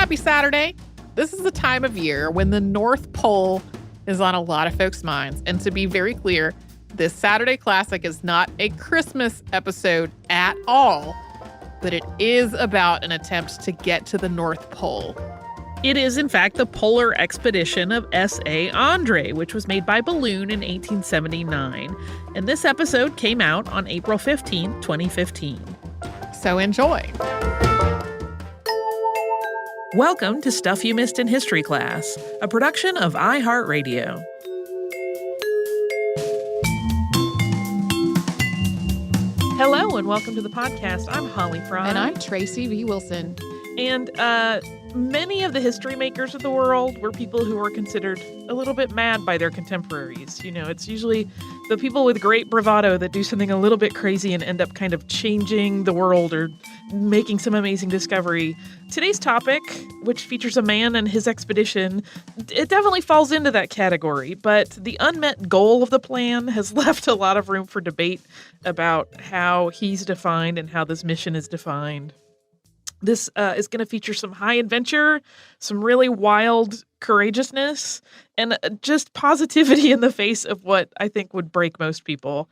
Happy Saturday. This is the time of year when the North Pole is on a lot of folks' minds. And to be very clear, this Saturday Classic is not a Christmas episode at all, but it is about an attempt to get to the North Pole. It is, in fact, the polar expedition of S.A. Andrée, which was made by balloon in 1879. And this episode came out on April 15, 2015. So enjoy. Welcome to Stuff You Missed in History Class, a production of iHeartRadio. Hello and welcome to the podcast. I'm Holly Fry. And I'm Tracy V. Wilson. And many of the history makers of the world were people who were considered a little bit mad by their contemporaries. You know, it's usually the people with great bravado that do something a little bit crazy and end up kind of changing the world or making some amazing discovery. Today's topic, which features a man and his expedition, it definitely falls into that category, but the unmet goal of the plan has left a lot of room for debate about how he's defined and how this mission is defined. This is going to feature some high adventure, some really wild courageousness, and just positivity in the face of what I think would break most people.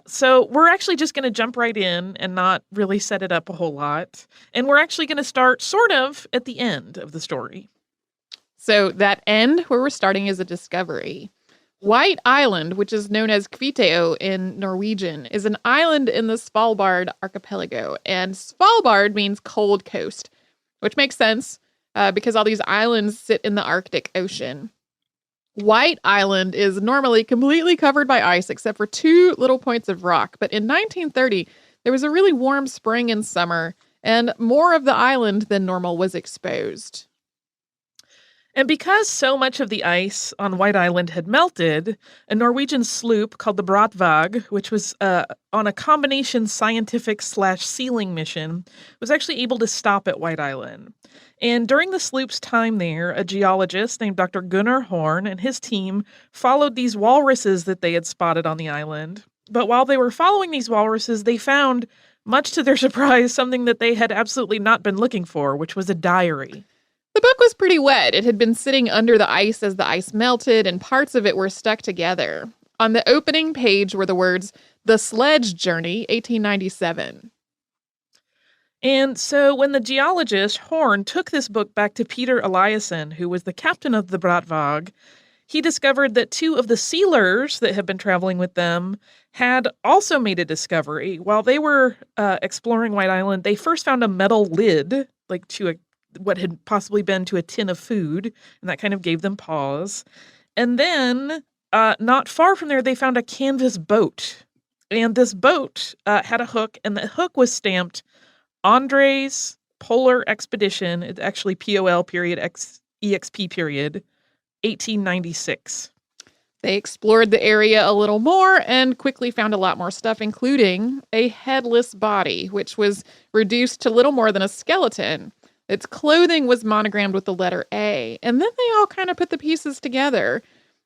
So we're actually just going to jump right in and not really set it up a whole lot. And we're actually going to start sort of at the end of the story. So that end where we're starting is a discovery. White Island, which is known as Kvitø in Norwegian, is an island in the Svalbard archipelago. And Svalbard means cold coast, which makes sense because all these islands sit in the Arctic Ocean. White Island is normally completely covered by ice except for two little points of rock. But in 1930, there was a really warm spring and summer, and more of the island than normal was exposed. And because so much of the ice on White Island had melted, a Norwegian sloop called the Brattvåg, which was on a combination scientific/sealing mission, was actually able to stop at White Island. And during the sloop's time there, a geologist named Dr. Gunnar Horn and his team followed these walruses that they had spotted on the island. But while they were following these walruses, they found, much to their surprise, something that they had absolutely not been looking for, which was a diary. The book was pretty wet. It had been sitting under the ice as the ice melted, and parts of it were stuck together. On the opening page were the words, "The Sledge Journey, 1897. And so when the geologist, Horn, took this book back to Peter Eliasson, who was the captain of the Brattvåg, he discovered that two of the sealers that had been traveling with them had also made a discovery. While they were exploring White Island, they first found a metal lid, like to what had possibly been to a tin of food, and that kind of gave them pause. And then, not far from there, they found a canvas boat. And this boat had a hook, and the hook was stamped Andrée's Polar Expedition. It's actually POL period, EXP period, 1896. They explored the area a little more and quickly found a lot more stuff, including a headless body, which was reduced to little more than a skeleton. Its clothing was monogrammed with the letter A, and then they all kind of put the pieces together.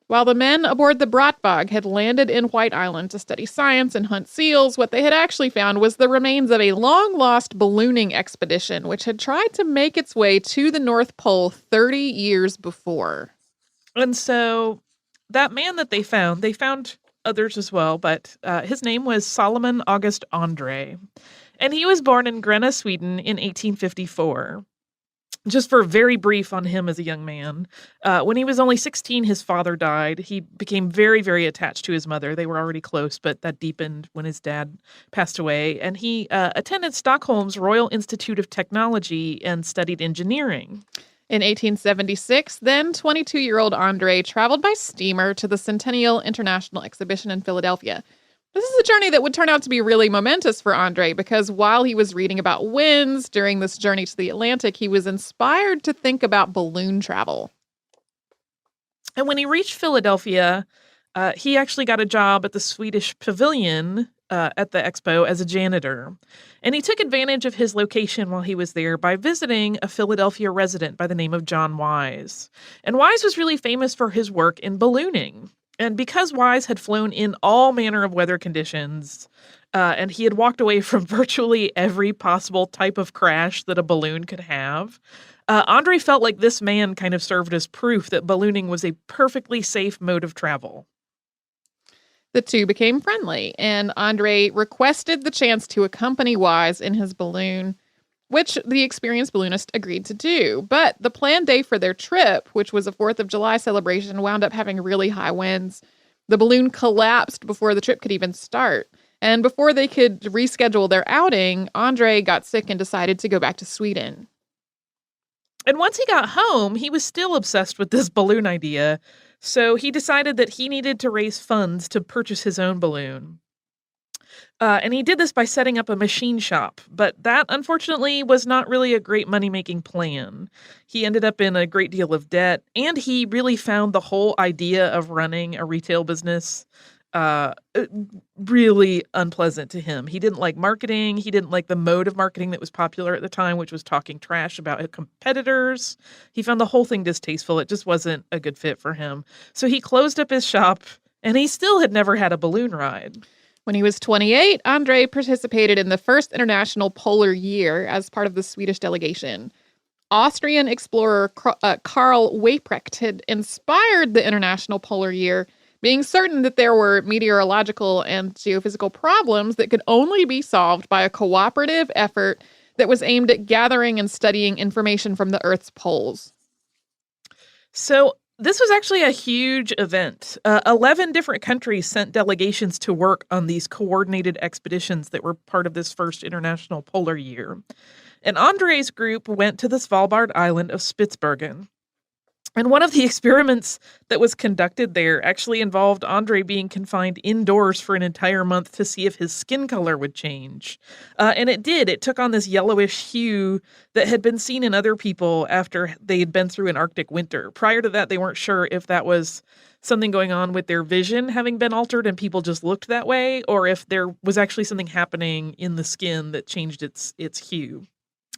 While the men aboard the Brattvåg had landed in White Island to study science and hunt seals, what they had actually found was the remains of a long-lost ballooning expedition, which had tried to make its way to the North Pole 30 years before. And so that man that they found others as well, but his name was Solomon August Andrée. And he was born in Gränna, Sweden in 1854. Just for very brief on him as a young man, when he was only 16, his father died. He became very, very attached to his mother. They were already close, but that deepened when his dad passed away. And he attended Stockholm's Royal Institute of Technology and studied engineering. In 1876, then 22-year-old Andrée traveled by steamer to the Centennial International Exhibition in Philadelphia. This is a journey that would turn out to be really momentous for Andrée because while he was reading about winds during this journey to the Atlantic, he was inspired to think about balloon travel. And when he reached Philadelphia, he actually got a job at the Swedish Pavilion at the expo as a janitor. And he took advantage of his location while he was there by visiting a Philadelphia resident by the name of John Wise. And Wise was really famous for his work in ballooning. And because Wise had flown in all manner of weather conditions, and he had walked away from virtually every possible type of crash that a balloon could have, Andrée felt like this man kind of served as proof that ballooning was a perfectly safe mode of travel. The two became friendly, and Andrée requested the chance to accompany Wise in his balloon, which the experienced balloonist agreed to do. But the planned day for their trip, which was a 4th of July celebration, wound up having really high winds. The balloon collapsed before the trip could even start. And before they could reschedule their outing, Andrée got sick and decided to go back to Sweden. And once he got home, he was still obsessed with this balloon idea, so he decided that he needed to raise funds to purchase his own balloon. And he did this by setting up a machine shop, but that unfortunately was not really a great money-making plan. He ended up in a great deal of debt, and he really found the whole idea of running a retail business uh, uh, really unpleasant to him. He didn't like marketing. He didn't like the mode of marketing that was popular at the time, which was talking trash about his competitors. He found the whole thing distasteful. It just wasn't a good fit for him. So he closed up his shop, and he still had never had a balloon ride. When he was 28, Andrée participated in the first international polar year as part of the Swedish delegation. Austrian explorer Karl Weyprecht had inspired the international polar year, being certain that there were meteorological and geophysical problems that could only be solved by a cooperative effort that was aimed at gathering and studying information from the Earth's poles. So this was actually a huge event. 11 different countries sent delegations to work on these coordinated expeditions that were part of this first international polar year. And André's group went to the Svalbard island of Spitsbergen. And one of the experiments that was conducted there actually involved Andrée being confined indoors for an entire month to see if his skin color would change. And it did. It took on this yellowish hue that had been seen in other people after they had been through an Arctic winter. Prior to that, they weren't sure if that was something going on with their vision having been altered and people just looked that way, or if there was actually something happening in the skin that changed its hue.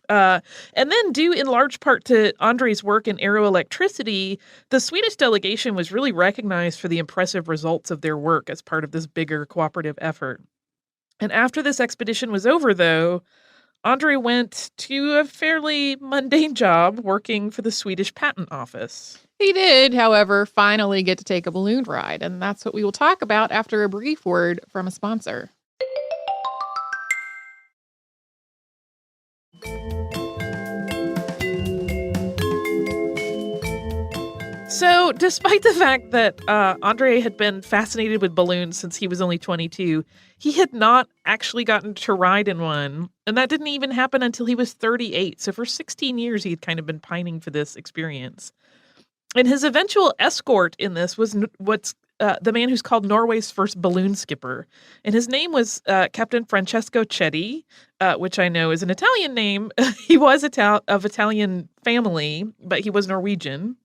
And then, due in large part to André's work in aeroelectricity, the Swedish delegation was really recognized for the impressive results of their work as part of this bigger cooperative effort. And after this expedition was over, though, Andrée went to a fairly mundane job working for the Swedish Patent Office. He did, however, finally get to take a balloon ride, and that's what we will talk about after a brief word from a sponsor. So, despite the fact that Andrée had been fascinated with balloons since he was only 22, he had not actually gotten to ride in one. And that didn't even happen until he was 38. So, for 16 years, he had kind of been pining for this experience. And his eventual escort in this was the man who's called Norway's first balloon skipper. And his name was Captain Francesco Chetti, which I know is an Italian name. He was of Italian family, but he was Norwegian.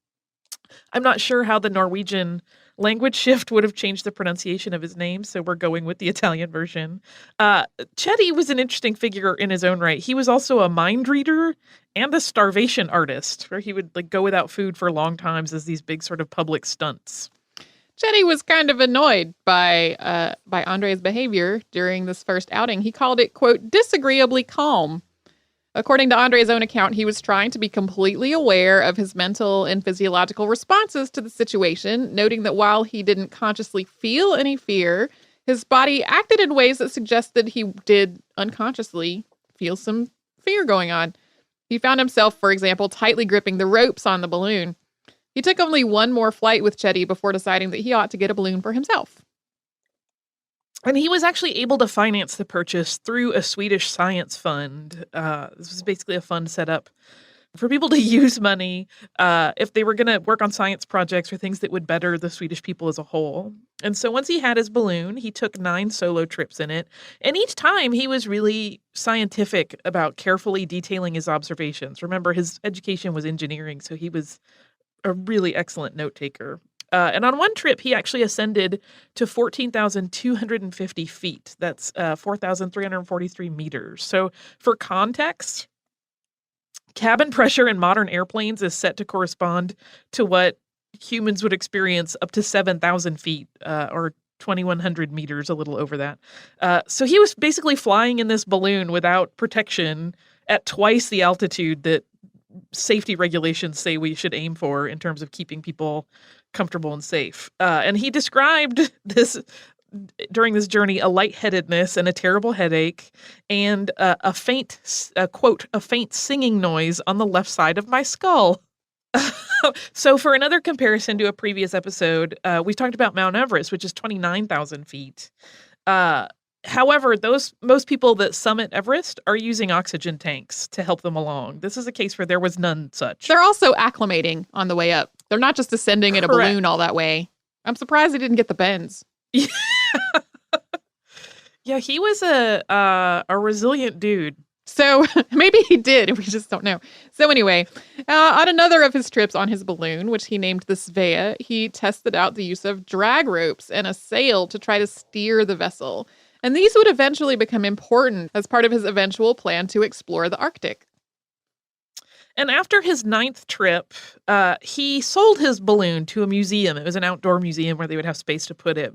I'm not sure how the Norwegian language shift would have changed the pronunciation of his name, so we're going with the Italian version. Chetti was an interesting figure in his own right. He was also a mind reader and a starvation artist, where he would go without food for long times as these big sort of public stunts. Chetti was kind of annoyed by André's behavior during this first outing. He called it, quote, disagreeably calm. According to André's own account, he was trying to be completely aware of his mental and physiological responses to the situation, noting that while he didn't consciously feel any fear, his body acted in ways that suggested he did unconsciously feel some fear going on. He found himself, for example, tightly gripping the ropes on the balloon. He took only one more flight with Chetti before deciding that he ought to get a balloon for himself. And he was actually able to finance the purchase through a Swedish science fund. This was basically a fund set up for people to use money if they were going to work on science projects or things that would better the Swedish people as a whole. And so once he had his balloon, he took 9 solo trips in it. And each time he was really scientific about carefully detailing his observations. Remember, his education was engineering, so he was a really excellent note taker. And on one trip, he actually ascended to 14,250 feet. That's 4,343 meters. So for context, cabin pressure in modern airplanes is set to correspond to what humans would experience up to 7,000 feet or 2,100 meters, a little over that. So he was basically flying in this balloon without protection at twice the altitude that safety regulations say we should aim for in terms of keeping people comfortable and safe. And he described this during this journey, a lightheadedness and a terrible headache, and a faint singing noise on the left side of my skull. So for another comparison to a previous episode, we talked about Mount Everest, which is 29,000 feet. However, most people that summit Everest are using oxygen tanks to help them along. This is a case where there was none such. They're also acclimating on the way up. They're not just ascending in a balloon all that way. I'm surprised they didn't get the bends. Yeah, he was a resilient dude. So maybe he did, we just don't know. So anyway, on another of his trips on his balloon, which he named the Svea, he tested out the use of drag ropes and a sail to try to steer the vessel. And these would eventually become important as part of his eventual plan to explore the Arctic. And after his 9th trip, he sold his balloon to a museum. It was an outdoor museum where they would have space to put it.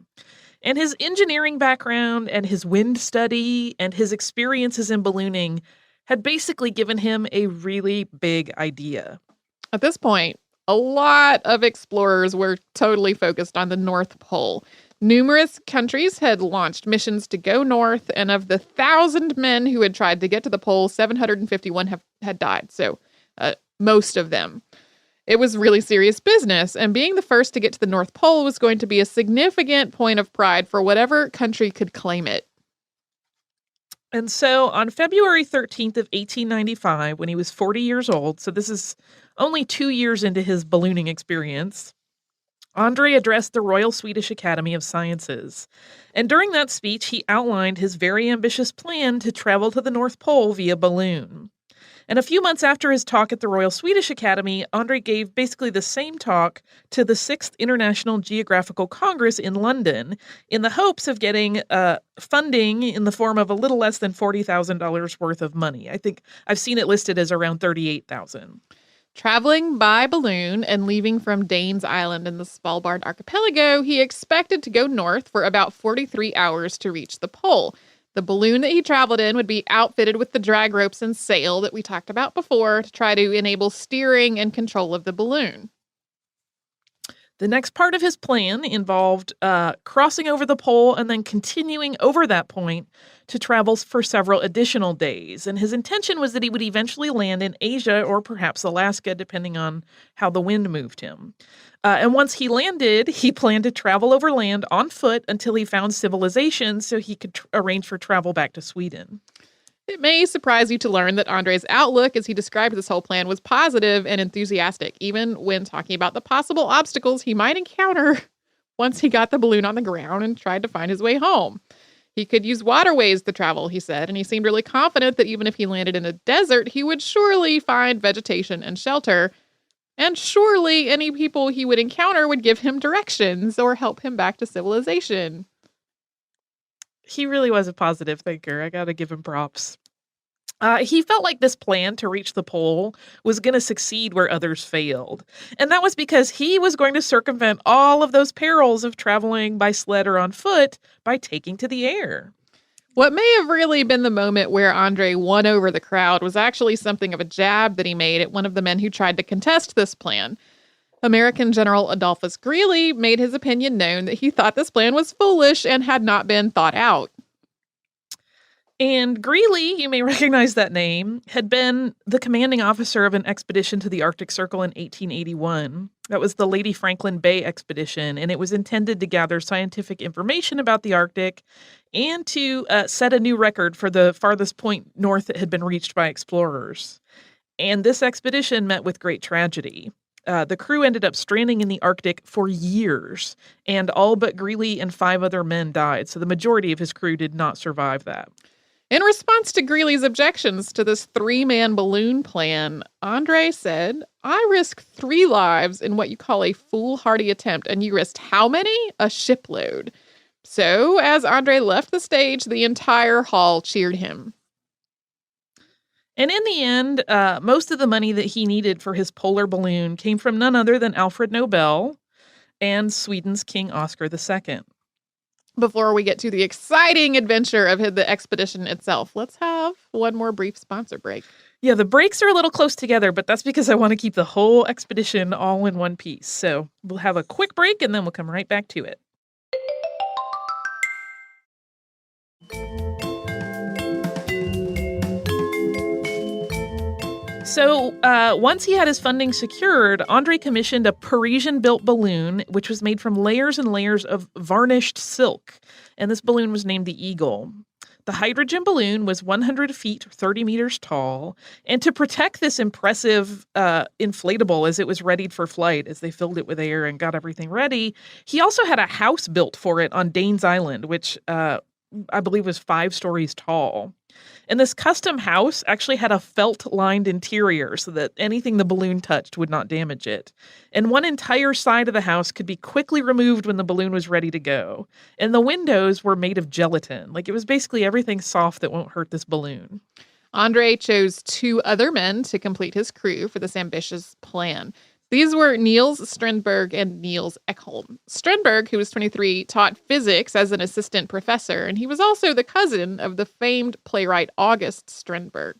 And his engineering background and his wind study and his experiences in ballooning had basically given him a really big idea. At this point, a lot of explorers were totally focused on the North Pole. Numerous countries had launched missions to go north, and of the 1,000 men who had tried to get to the pole, 751 had died. So most of them. It was really serious business, and being the first to get to the North Pole was going to be a significant point of pride for whatever country could claim it. And so on February 13th of 1895, when he was 40 years old, so this is only 2 years into his ballooning experience, Andrée addressed the Royal Swedish Academy of Sciences. And during that speech, he outlined his very ambitious plan to travel to the North Pole via balloon. And a few months after his talk at the Royal Swedish Academy, Andrée gave basically the same talk to the 6th International Geographical Congress in London in the hopes of getting funding in the form of a little less than $40,000 worth of money. I think I've seen it listed as around $38,000. Traveling by balloon and leaving from Danes Island in the Svalbard archipelago, he expected to go north for about 43 hours to reach the pole. The balloon that he traveled in would be outfitted with the drag ropes and sail that we talked about before to try to enable steering and control of the balloon. The next part of his plan involved crossing over the pole and then continuing over that point to travel for several additional days. And his intention was that he would eventually land in Asia or perhaps Alaska, depending on how the wind moved him. And once he landed, he planned to travel over land on foot until he found civilization so he could arrange for travel back to Sweden. It may surprise you to learn that André's outlook as he described this whole plan was positive and enthusiastic, even when talking about the possible obstacles he might encounter once he got the balloon on the ground and tried to find his way home. He could use waterways to travel, he said, and he seemed really confident that even if he landed in a desert, he would surely find vegetation and shelter. And surely any people he would encounter would give him directions or help him back to civilization. He really was a positive thinker. I gotta give him props. He felt like this plan to reach the pole was going to succeed where others failed. And that was because he was going to circumvent all of those perils of traveling by sled or on foot by taking to the air. What may have really been the moment where Andrée won over the crowd was actually something of a jab that he made at one of the men who tried to contest this plan. American General Adolphus Greely made his opinion known that he thought this plan was foolish and had not been thought out. And Greely, you may recognize that name, had been the commanding officer of an expedition to the Arctic Circle in 1881. That was the Lady Franklin Bay expedition, and it was intended to gather scientific information about the Arctic and to set a new record for the farthest point north that had been reached by explorers. And this expedition met with great tragedy. The crew ended up stranding in the Arctic for years, and all but Greely and 5 other men died, so the majority of his crew did not survive that. In response to Greely's objections to this 3-man balloon plan, Andrée said, "I risk 3 lives in what you call a foolhardy attempt, and you risked how many? A shipload." So, as Andrée left the stage, the entire hall cheered him. And in the end, most of the money that he needed for his polar balloon came from none other than Alfred Nobel and Sweden's King Oscar II. Before we get to the exciting adventure of the expedition itself, let's have one more brief sponsor break. Yeah, the breaks are a little close together, but that's because I want to keep the whole expedition all in one piece. So we'll have a quick break and then we'll come right back to it. So once he had his funding secured, Andrée commissioned a Parisian-built balloon, which was made from layers and layers of varnished silk. And this balloon was named the Eagle. The hydrogen balloon was 100 feet, 30 meters tall. And to protect this impressive inflatable as it was readied for flight, as they filled it with air and got everything ready, he also had a house built for it on Danes Island, which I believe was 5 stories tall. And this custom house actually had a felt-lined interior so that anything the balloon touched would not damage it. And one entire side of the house could be quickly removed when the balloon was ready to go. And the windows were made of gelatin. Like, it was basically everything soft that won't hurt this balloon. Andrée chose 2 other men to complete his crew for this ambitious plan. These were Niels Strindberg and Niels Ekholm. Strindberg, who was 23, taught physics as an assistant professor, and he was also the cousin of the famed playwright August Strindberg.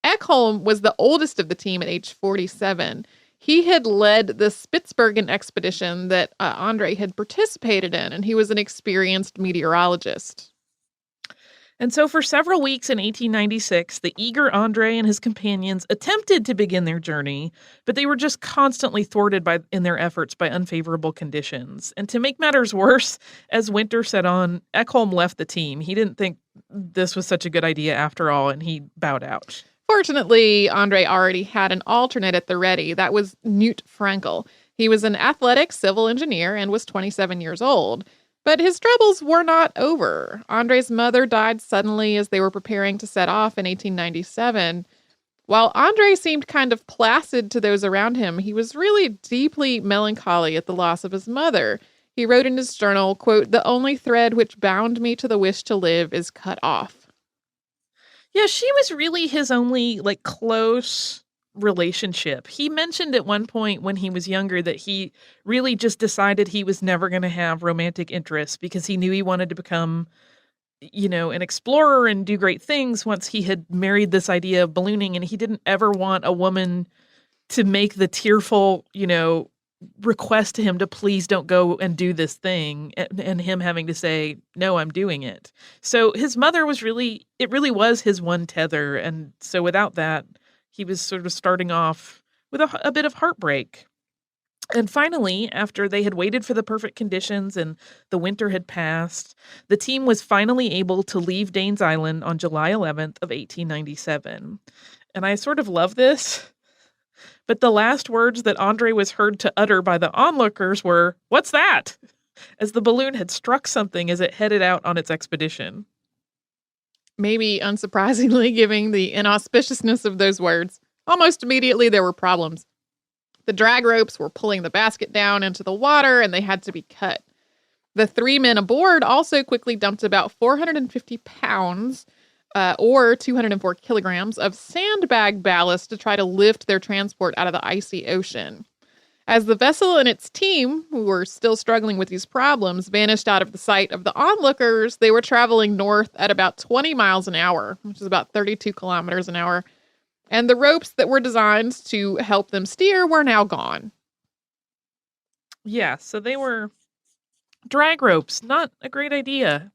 Ekholm was the oldest of the team at age 47. He had led the Spitsbergen expedition that Andrée had participated in, and he was an experienced meteorologist. And so for several weeks in 1896, the eager Andrée and his companions attempted to begin their journey, but they were just constantly thwarted in their efforts by unfavorable conditions. And to make matters worse, as winter set on, Ekholm left the team. He didn't think this was such a good idea after all, and he bowed out. Fortunately, Andrée already had an alternate at the ready. That was Knut Frankel. He was an athletic civil engineer and was 27 years old. But his troubles were not over. Andrée's mother died suddenly as they were preparing to set off in 1897. While Andrée seemed kind of placid to those around him, he was really deeply melancholy at the loss of his mother. He wrote in his journal, quote, "The only thread which bound me to the wish to live is cut off." Yeah, she was really his only, close relationship. He mentioned at one point when he was younger that he really just decided he was never going to have romantic interests because he knew he wanted to become, an explorer and do great things once he had married this idea of ballooning, and he didn't ever want a woman to make the tearful, request to him to please don't go and do this thing, and him having to say, no, I'm doing it. So his mother it really was his one tether, and so without that, he was sort of starting off with a bit of heartbreak. And finally, after they had waited for the perfect conditions and the winter had passed, the team was finally able to leave Danes Island on July 11th of 1897. And I sort of love this, but the last words that Andrée was heard to utter by the onlookers were, "What's that?" as the balloon had struck something as it headed out on its expedition. Maybe unsurprisingly, given the inauspiciousness of those words, almost immediately there were problems. The drag ropes were pulling the basket down into the water, and they had to be cut. The 3 men aboard also quickly dumped about 450 pounds, or 204 kilograms, of sandbag ballast to try to lift their transport out of the icy ocean. As the vessel and its team, who were still struggling with these problems, vanished out of the sight of the onlookers, they were traveling north at about 20 miles an hour, which is about 32 kilometers an hour. And the ropes that were designed to help them steer were now gone. Yeah, so they were drag ropes. Not a great idea.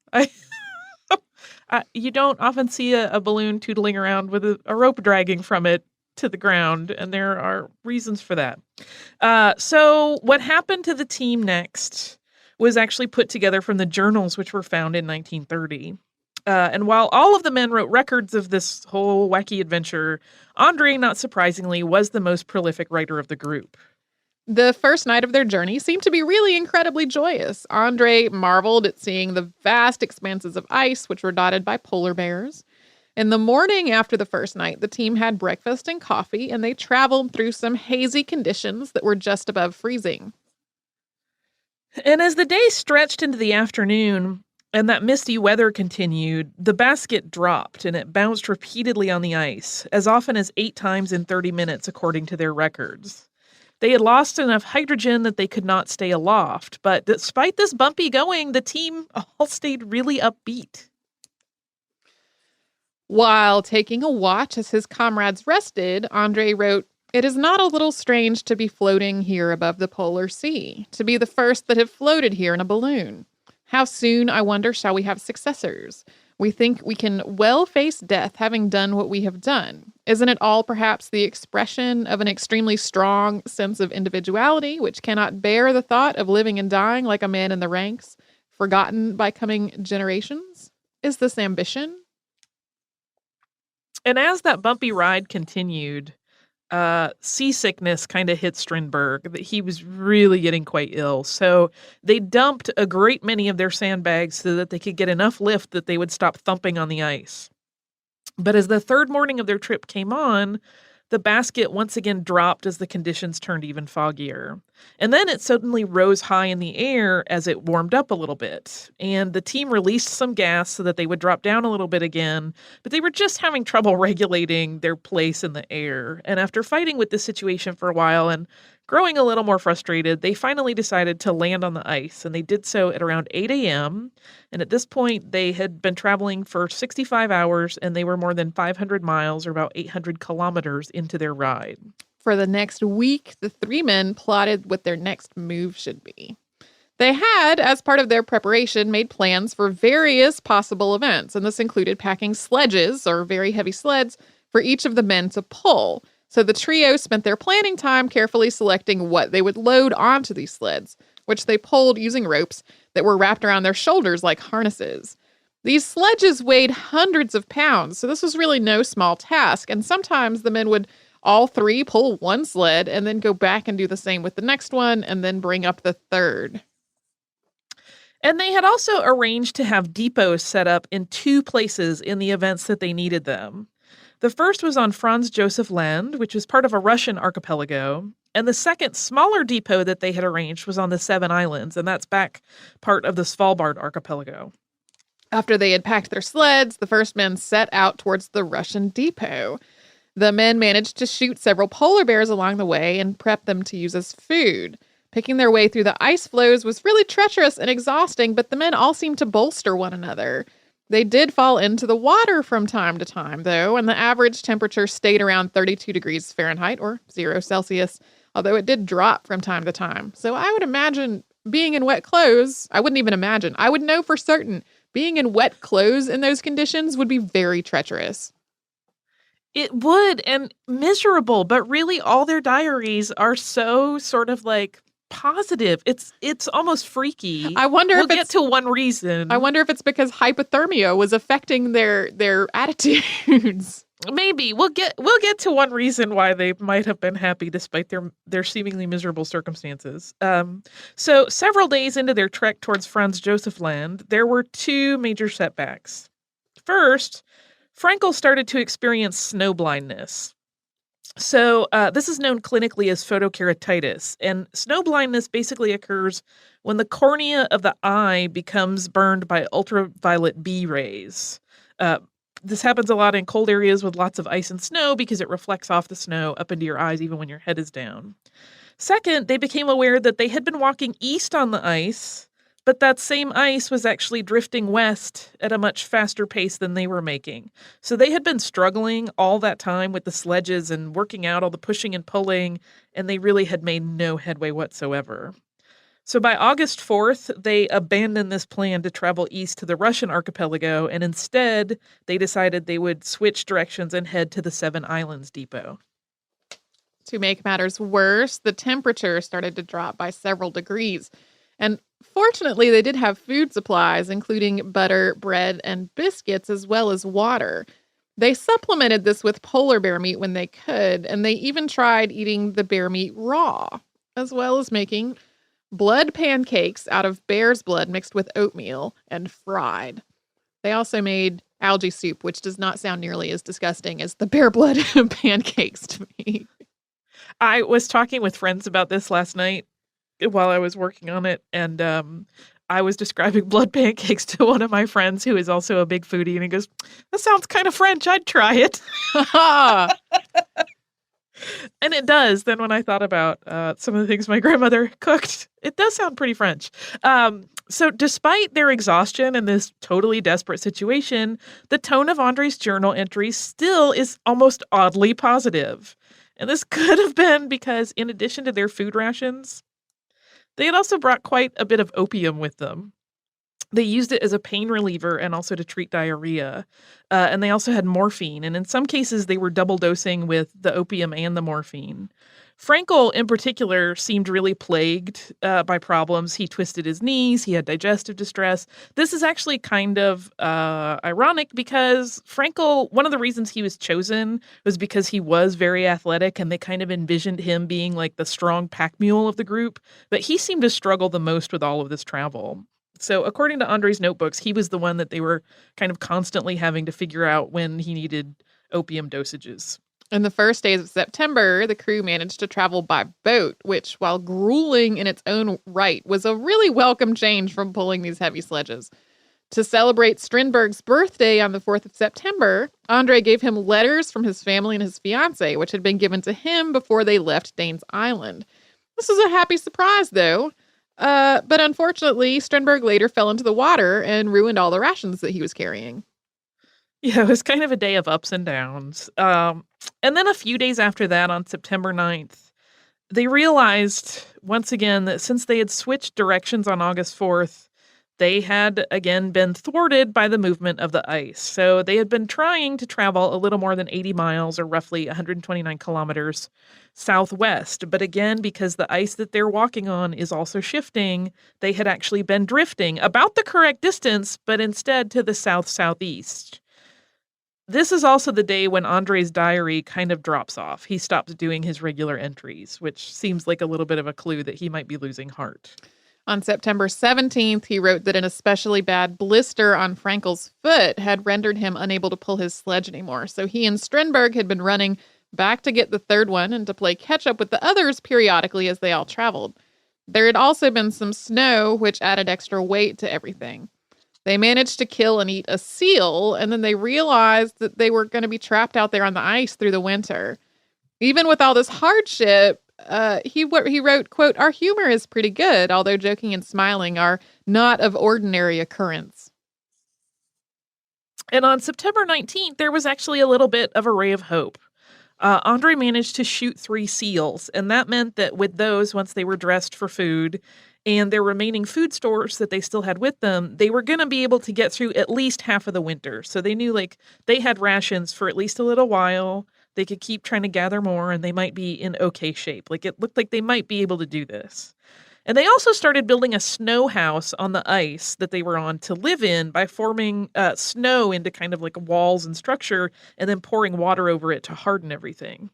You don't often see a balloon tootling around with a rope dragging from it to the ground, and there are reasons for that. So what happened to the team next was actually put together from the journals which were found in 1930. And while all of the men wrote records of this whole wacky adventure, Andrée, not surprisingly, was the most prolific writer of the group. The first night of their journey seemed to be really incredibly joyous. Andrée marveled at seeing the vast expanses of ice, which were dotted by polar bears. In the morning after the first night, the team had breakfast and coffee, and they traveled through some hazy conditions that were just above freezing. And as the day stretched into the afternoon and that misty weather continued, the basket dropped and it bounced repeatedly on the ice, as often as 8 times in 30 minutes, according to their records. They had lost enough hydrogen that they could not stay aloft, but despite this bumpy going, the team all stayed really upbeat. While taking a watch as his comrades rested, Andrée wrote, "It is not a little strange to be floating here above the polar sea, to be the first that have floated here in a balloon. How soon, I wonder, shall we have successors? We think we can well face death having done what we have done. Isn't it all perhaps the expression of an extremely strong sense of individuality which cannot bear the thought of living and dying like a man in the ranks, forgotten by coming generations? Is this ambition?" And as that bumpy ride continued, seasickness kind of hit Strindberg. That he was really getting quite ill. So they dumped a great many of their sandbags so that they could get enough lift that they would stop thumping on the ice. But as the third morning of their trip came on, the basket once again dropped as the conditions turned even foggier. And then it suddenly rose high in the air as it warmed up a little bit. And the team released some gas so that they would drop down a little bit again, but they were just having trouble regulating their place in the air. And after fighting with this situation for a while and growing a little more frustrated, they finally decided to land on the ice, and they did so at around 8 a.m. And at this point, they had been traveling for 65 hours, and they were more than 500 miles, or about 800 kilometers, into their ride. For the next week, the three men plotted what their next move should be. They had, as part of their preparation, made plans for various possible events, and this included packing sledges, or very heavy sleds, for each of the men to pull. So the trio spent their planning time carefully selecting what they would load onto these sleds, which they pulled using ropes that were wrapped around their shoulders like harnesses. These sledges weighed hundreds of pounds, so this was really no small task, and sometimes the men would all three pull one sled and then go back and do the same with the next one and then bring up the third. And they had also arranged to have depots set up in two places in the events that they needed them. The first was on Franz Josef Land, which is part of a Russian archipelago, and the second, smaller depot that they had arranged was on the Seven Islands, and that's back part of the Svalbard archipelago. After they had packed their sleds, the first men set out towards the Russian depot. The men managed to shoot several polar bears along the way and prep them to use as food. Picking their way through the ice floes was really treacherous and exhausting, but the men all seemed to bolster one another. They did fall into the water from time to time, though, and the average temperature stayed around 32 degrees Fahrenheit, or 0 Celsius, although it did drop from time to time. So I would imagine being in wet clothes, I wouldn't even imagine, I would know for certain, being in wet clothes in those conditions would be very treacherous. It would, and miserable, but really all their diaries are so sort of like positive. It's almost freaky. I wonder we'll if it's get to one reason. I wonder if it's because hypothermia was affecting their attitudes. Maybe we'll get to one reason why they might have been happy despite their seemingly miserable circumstances. So several days into their trek towards Franz Josef Land, there were two major setbacks. First, Frankel started to experience snow blindness. So this is known clinically as photokeratitis, and snow blindness basically occurs when the cornea of the eye becomes burned by ultraviolet B rays. This happens a lot in cold areas with lots of ice and snow because it reflects off the snow up into your eyes even when your head is down. Second, they became aware that they had been walking east on the ice, but that same ice was actually drifting west at a much faster pace than they were making. So they had been struggling all that time with the sledges and working out all the pushing and pulling, and they really had made no headway whatsoever. So by August 4th, they abandoned this plan to travel east to the Russian archipelago, and instead, they decided they would switch directions and head to the Seven Islands depot. To make matters worse, the temperature started to drop by several degrees. And fortunately, they did have food supplies, including butter, bread, and biscuits, as well as water. They supplemented this with polar bear meat when they could, and they even tried eating the bear meat raw, as well as making blood pancakes out of bear's blood mixed with oatmeal and fried. They also made algae soup, which does not sound nearly as disgusting as the bear blood pancakes to me. I was talking with friends about this last night while I was working on it, and I was describing blood pancakes to one of my friends who is also a big foodie, and he goes, "That sounds kind of French. I'd try it." And it does. Then when I thought about some of the things my grandmother cooked, it does sound pretty French. So despite their exhaustion and this totally desperate situation, the tone of André's journal entries still is almost oddly positive. And this could have been because in addition to their food rations, they had also brought quite a bit of opium with them. They used it as a pain reliever and also to treat diarrhea. And they also had morphine. And in some cases, they were double dosing with the opium and the morphine. Frankel, in particular, seemed really plagued by problems. He twisted his knees. He had digestive distress. This is actually kind of ironic because Frankel, one of the reasons he was chosen was because he was very athletic and they kind of envisioned him being like the strong pack mule of the group. But he seemed to struggle the most with all of this travel. So according to André's notebooks, he was the one that they were kind of constantly having to figure out when he needed opium dosages. In the first days of September, the crew managed to travel by boat, which, while grueling in its own right, was a really welcome change from pulling these heavy sledges. To celebrate Strindberg's birthday on the 4th of September, Andrée gave him letters from his family and his fiancée, which had been given to him before they left Danes Island. This was a happy surprise, though. But unfortunately, Strindberg later fell into the water and ruined all the rations that he was carrying. Yeah, it was kind of a day of ups and downs. And then a few days after that, on September 9th, they realized once again that since they had switched directions on August 4th, they had again been thwarted by the movement of the ice. So they had been trying to travel a little more than 80 miles, or roughly 129 kilometers, southwest. But again, because the ice that they're walking on is also shifting, they had actually been drifting about the correct distance, but instead to the south-southeast. This is also the day when André's diary kind of drops off. He stops doing his regular entries, which seems like a little bit of a clue that he might be losing heart. On September 17th, he wrote that an especially bad blister on Frankel's foot had rendered him unable to pull his sledge anymore. So he and Strindberg had been running back to get the third one and to play catch-up with the others periodically as they all traveled. There had also been some snow, which added extra weight to everything. They managed to kill and eat a seal, and then they realized that they were going to be trapped out there on the ice through the winter. Even with all this hardship, he wrote, quote, "Our humor is pretty good, although joking and smiling are not of ordinary occurrence." And on September 19th, there was actually a little bit of a ray of hope. Andrée managed to shoot 3 seals, and that meant that with those, once they were dressed for food, and their remaining food stores that they still had with them, they were going to be able to get through at least half of the winter. So they knew, like, they had rations for at least a little while. They could keep trying to gather more, and they might be in okay shape. Like, it looked like they might be able to do this. And they also started building a snow house on the ice that they were on to live in by forming snow into kind of like walls and structure and then pouring water over it to harden everything.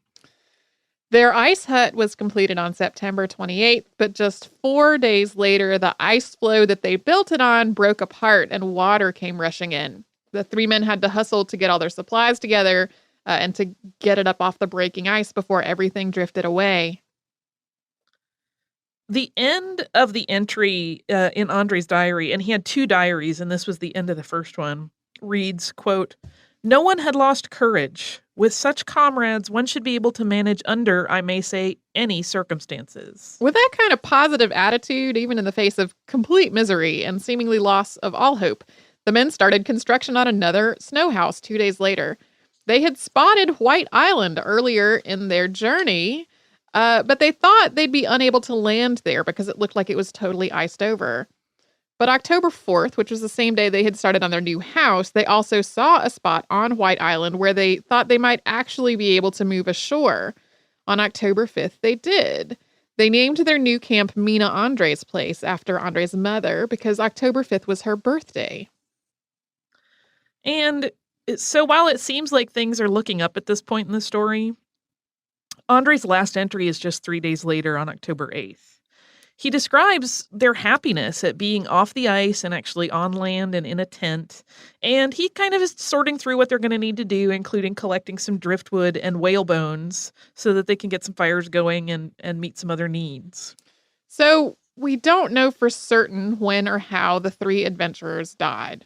Their ice hut was completed on September 28th, but just 4 days later, the ice floe that they built it on broke apart and water came rushing in. The 3 men had to hustle to get all their supplies together and to get it up off the breaking ice before everything drifted away. The end of the entry in André's diary, and he had 2 diaries, and this was the end of the first one, reads, quote, "No one had lost courage. With such comrades, one should be able to manage under, I may say, any circumstances." With that kind of positive attitude, even in the face of complete misery and seemingly loss of all hope, the men started construction on another snow house 2 days later. They had spotted White Island earlier in their journey, but they thought they'd be unable to land there because it looked like it was totally iced over. But October 4th, which was the same day they had started on their new house, they also saw a spot on White Island where they thought they might actually be able to move ashore. On October 5th, they did. They named their new camp Mina André's place after André's mother because October 5th was her birthday. And so while it seems like things are looking up at this point in the story, André's last entry is just 3 days later on October 8th. He describes their happiness at being off the ice and actually on land and in a tent. And he kind of is sorting through what they're going to need to do, including collecting some driftwood and whale bones so that they can get some fires going and meet some other needs. So we don't know for certain when or how the 3 adventurers died.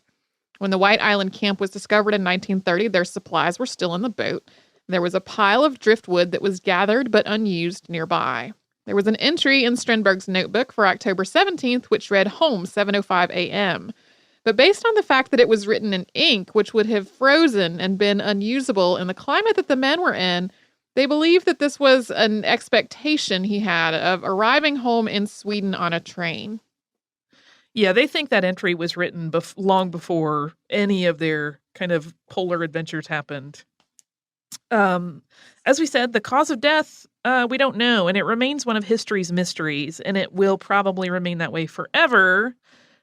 When the White Island camp was discovered in 1930, their supplies were still in the boat. There was a pile of driftwood that was gathered but unused nearby. There was an entry in Strindberg's notebook for October 17th, which read home 7:05 a.m. But based on the fact that it was written in ink, which would have frozen and been unusable in the climate that the men were in, they believe that this was an expectation he had of arriving home in Sweden on a train. Yeah, they think that entry was written long before any of their kind of polar adventures happened. As we said, the cause of death, we don't know, and it remains one of history's mysteries, and it will probably remain that way forever,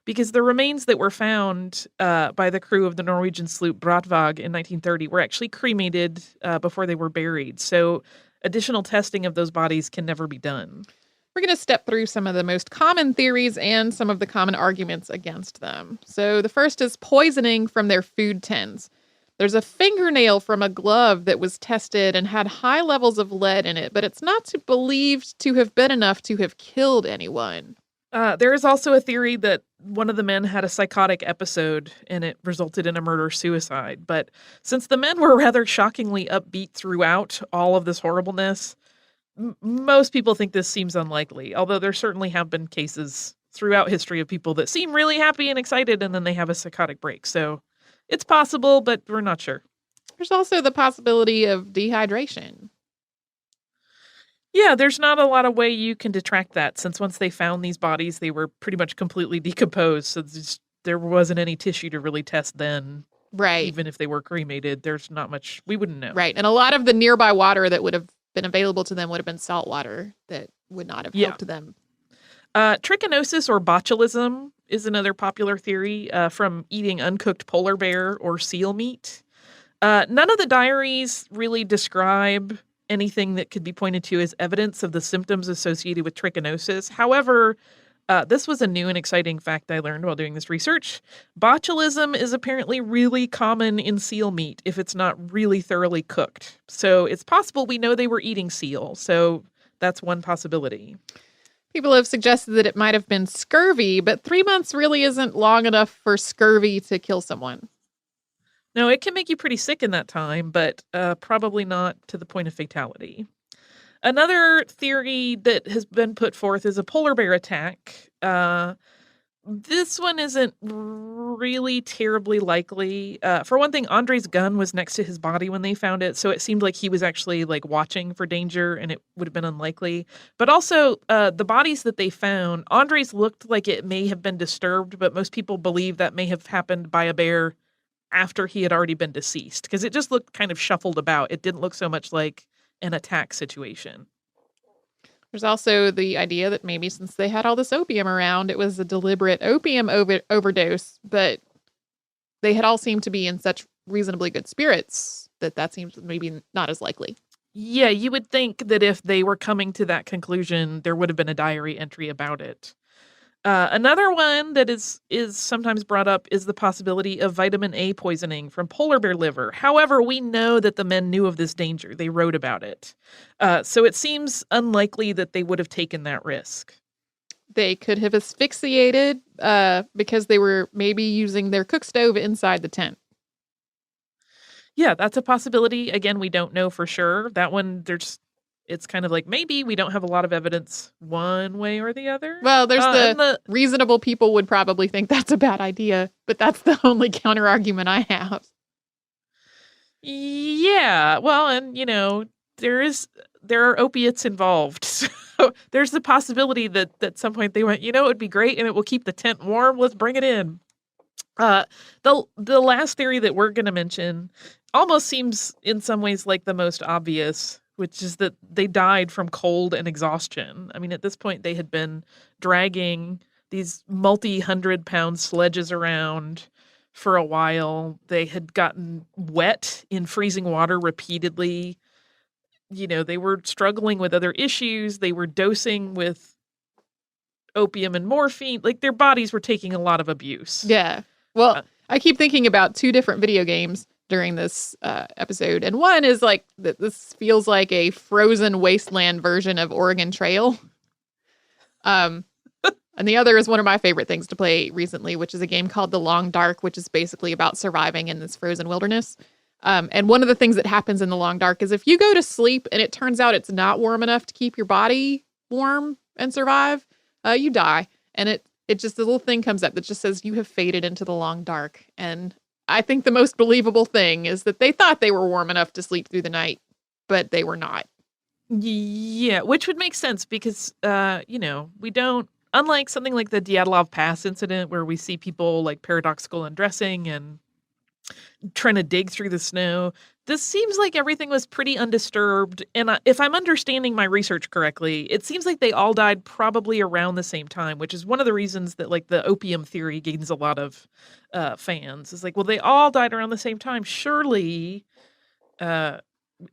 because the remains that were found by the crew of the Norwegian sloop Bratvåg in 1930 were actually cremated before they were buried, so additional testing of those bodies can never be done. We're going to step through some of the most common theories and some of the common arguments against them. So the first is poisoning from their food tins. There's a fingernail from a glove that was tested and had high levels of lead in it, but it's not believed to have been enough to have killed anyone. There is also a theory that one of the men had a psychotic episode and it resulted in a murder-suicide. But since the men were rather shockingly upbeat throughout all of this horribleness, most people think this seems unlikely, although there certainly have been cases throughout history of people that seem really happy and excited and then they have a psychotic break. So it's possible, but we're not sure. There's also the possibility of dehydration. Yeah, there's not a lot of way you can detract that, since once they found these bodies, they were pretty much completely decomposed. So there wasn't any tissue to really test then. Right. Even if they were cremated, there's not much, we wouldn't know. Right. And a lot of the nearby water that would have been available to them would have been salt water that would not have helped them. Trichinosis or botulism is another popular theory from eating uncooked polar bear or seal meat. None of the diaries really describe anything that could be pointed to as evidence of the symptoms associated with trichinosis. However, this was a new and exciting fact I learned while doing this research. Botulism is apparently really common in seal meat if it's not really thoroughly cooked. So it's possible we know they were eating seal. So that's one possibility. People have suggested that it might have been scurvy, but 3 months really isn't long enough for scurvy to kill someone. No, it can make you pretty sick in that time, but probably not to the point of fatality. Another theory that has been put forth is a polar bear attack. This one isn't really terribly likely. For one thing, André's gun was next to his body when they found it, so it seemed like he was actually like watching for danger, and it would have been unlikely. But also, the bodies that they found, André's looked like it may have been disturbed, but most people believe that may have happened by a bear after he had already been deceased, because it just looked kind of shuffled about. It didn't look so much like an attack situation. There's also the idea that maybe since they had all this opium around, it was a deliberate opium overdose, but they had all seemed to be in such reasonably good spirits that seems maybe not as likely. Yeah, you would think that if they were coming to that conclusion, there would have been a diary entry about it. Another one that is sometimes brought up is the possibility of vitamin A poisoning from polar bear liver. However, we know that the men knew of this danger. They wrote about it. So it seems unlikely that they would have taken that risk. They could have asphyxiated because they were maybe using their cook stove inside the tent. Yeah, that's a possibility. Again, we don't know for sure. That one, it's kind of like maybe we don't have a lot of evidence one way or the other. Well, there's the reasonable people would probably think that's a bad idea, but that's the only counter argument I have. Yeah, well, and there are opiates involved. So there's the possibility that at some point they went, it would be great and it will keep the tent warm. Let's bring it in. The last theory that we're going to mention almost seems in some ways like the most obvious, which is that they died from cold and exhaustion. I mean, at this point, they had been dragging these multi-100-pound sledges around for a while. They had gotten wet in freezing water repeatedly. They were struggling with other issues. They were dosing with opium and morphine. Like, their bodies were taking a lot of abuse. Yeah. Well, I keep thinking about two different video games during this episode. And one is like, this feels like a frozen wasteland version of Oregon Trail. And the other is one of my favorite things to play recently, which is a game called The Long Dark, which is basically about surviving in this frozen wilderness. And one of the things that happens in the long dark is if you go to sleep and it turns out it's not warm enough to keep your body warm and survive, you die. And it just, the little thing comes up that just says you have faded into the long dark. And I think the most believable thing is that they thought they were warm enough to sleep through the night, but they were not. Yeah, which would make sense because, we don't, unlike something like the Dyatlov Pass incident where we see people like paradoxical undressing and trying to dig through the snow, this seems like everything was pretty undisturbed. And if I'm understanding my research correctly, it seems like they all died probably around the same time, which is one of the reasons that like the opium theory gains a lot of fans. It's like, well, they all died around the same time. Surely, at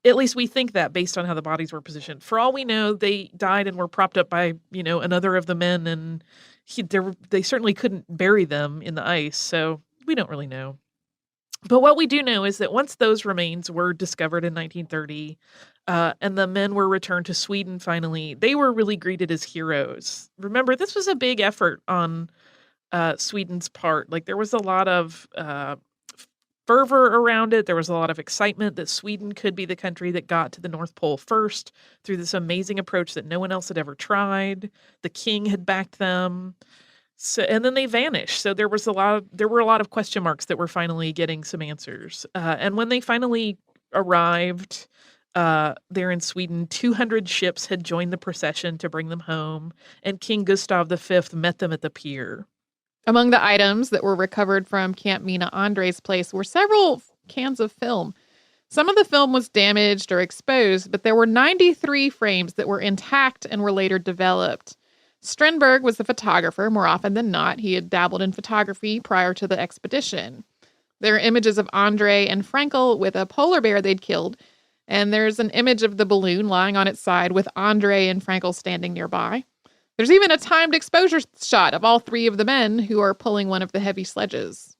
least we think that based on how the bodies were positioned. For all we know, they died and were propped up by, another of the men, and they certainly couldn't bury them in the ice. So we don't really know. But what we do know is that once those remains were discovered in 1930, and the men were returned to Sweden finally, they were really greeted as heroes. Remember, this was a big effort on Sweden's part. Like, there was a lot of fervor around it. There was a lot of excitement that Sweden could be the country that got to the North Pole first through this amazing approach that no one else had ever tried. The king had backed them. So, and then they vanished. So there were a lot of question marks that were finally getting some answers. And when they finally arrived there in Sweden, 200 ships had joined the procession to bring them home, and King Gustav V met them at the pier. Among the items that were recovered from Camp Mina Andrée's place were several cans of film. Some of the film was damaged or exposed, but there were 93 frames that were intact and were later developed. Strindberg was the photographer more often than not. He had dabbled in photography prior to the expedition. There are images of Andrée and Frankel with a polar bear they'd killed, and there's an image of the balloon lying on its side with Andrée and Frankel standing nearby. There's even a timed exposure shot of all three of the men who are pulling one of the heavy sledges.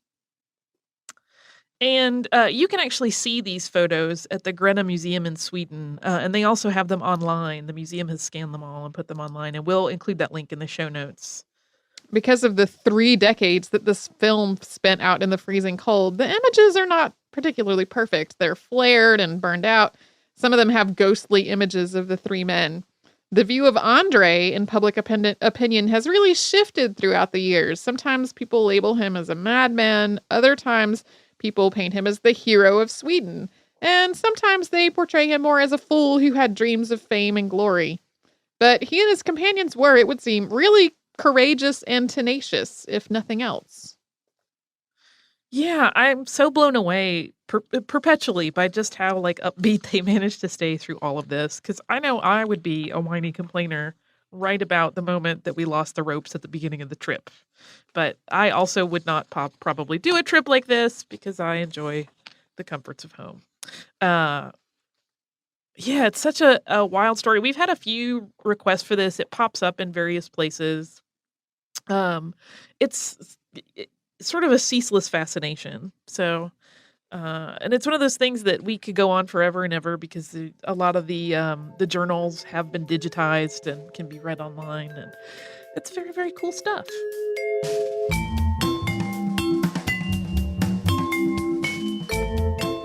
And you can actually see these photos at the Grena Museum in Sweden, and they also have them online. The museum has scanned them all and put them online, and we'll include that link in the show notes. Because of the 3 decades that this film spent out in the freezing cold, the images are not particularly perfect. They're flared and burned out. Some of them have ghostly images of the 3 men. The view of Andrée in public opinion has really shifted throughout the years. Sometimes people label him as a madman. Other times, people paint him as the hero of Sweden. And sometimes they portray him more as a fool who had dreams of fame and glory. But he and his companions were, it would seem, really courageous and tenacious, if nothing else. Yeah, I'm so blown away perpetually by just how upbeat they managed to stay through all of this. Because I know I would be a whiny complainer right about the moment that we lost the ropes at the beginning of the trip. But I also would not probably do a trip like this because I enjoy the comforts of home. Yeah, it's such a wild story. We've had a few requests for this. It pops up in various places. It's sort of a ceaseless fascination. So, and it's one of those things that we could go on forever and ever because a lot of the journals have been digitized and can be read online, and it's very, very cool stuff.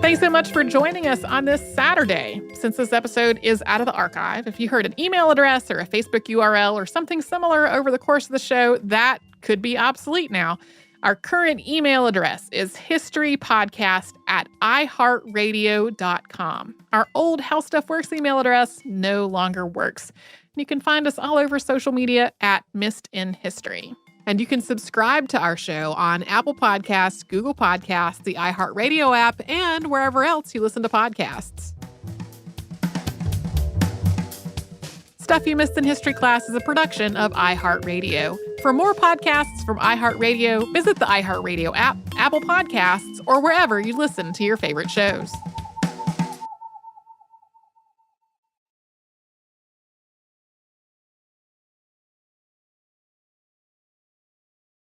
Thanks so much for joining us on this Saturday. Since this episode is out of the archive, if you heard an email address or a Facebook URL or something similar over the course of the show, that could be obsolete now. Our current email address is historypodcast@iHeartRadio.com. Our old How Stuff Works email address no longer works. You can find us all over social media at Missed in History. And you can subscribe to our show on Apple Podcasts, Google Podcasts, the iHeartRadio app, and wherever else you listen to podcasts. Stuff You Missed in History Class is a production of iHeartRadio. For more podcasts from iHeartRadio, visit the iHeartRadio app, Apple Podcasts, or wherever you listen to your favorite shows.